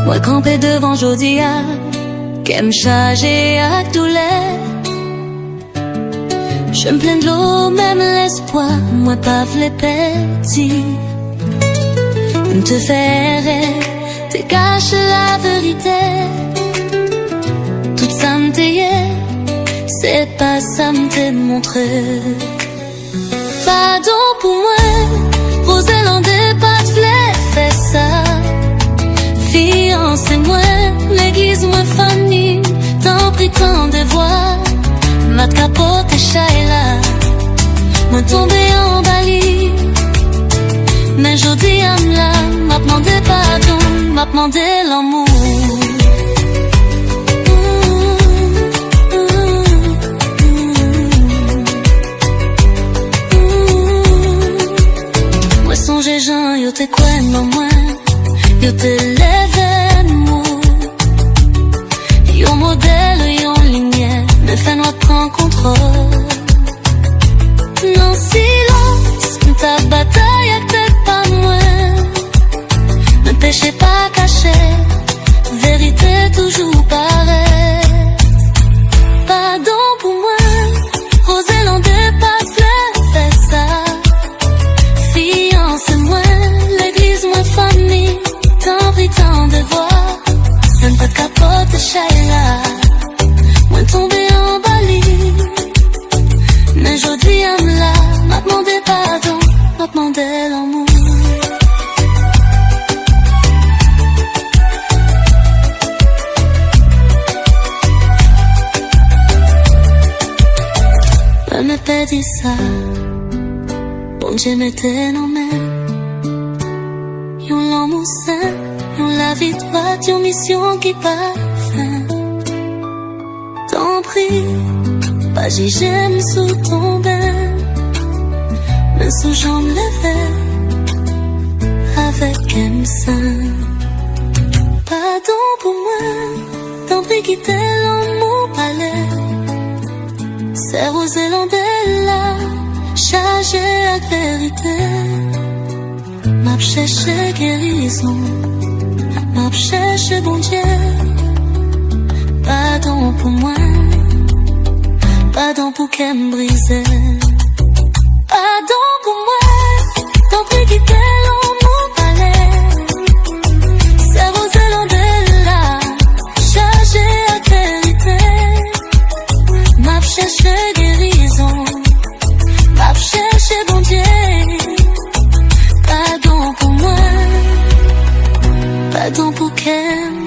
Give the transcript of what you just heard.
Moi campé devant Jodia, qu'aime charger à douleur. Je me plains de l'eau, même l'espoir, moi pas les petits. Te faire, te cache la vérité. Tout ça me t'ayait, c'est pas ça me t'est montré. Pardon pour moi, Roselandais pas de fait ça. Fiancez-moi, l'église moi famille, tant pris tant de voir. Ma capote et Shaila, moi tombé en Bali. Mais j'dis à m'la, m'a demandé pardon, m'a demandé l'amour. Moi songe Jean, yo te quoi non moi, yo te l'événement. Yo modèle, yo lumière, me fait noir prendre contrôle. Non silence, ta bataille a peut-être pas moins. Ne péché pas caché, vérité toujours pareille. Pardon pour moi, Roselandais pas fait ça. Fiancez-moi, l'église moi famille, tant pris tant de voir. Même pas de capote et Shaila, moi tombé en Bali. Mais j'dis à m'la, m'a demandé pardon, m'a demandé l'amour. Je me pédis ça, bon Dieu m'était nommé. Yon l'amour saint, yon la vie droite, yon mission qui pas fin. T'en prie, pas j'y j'aime sous ton bain. Mais sous j'en me levais avec un sein. Pardon pour moi, t'en prie quitter l'amour palais. C'est Roselandais là, chargé à vérité. M'a cherché guérison, m'a cherché bon Dieu. Pardon pour moi, pardon pour qu'elle me brise. Pardon pour moi, t'en prie quitter l'amour palais. C'est Roselandais là, chargé à vérité. M'a cherché guérison, m'a cherché bon Dieu. Pardon pour moi, pardon pour qu'elle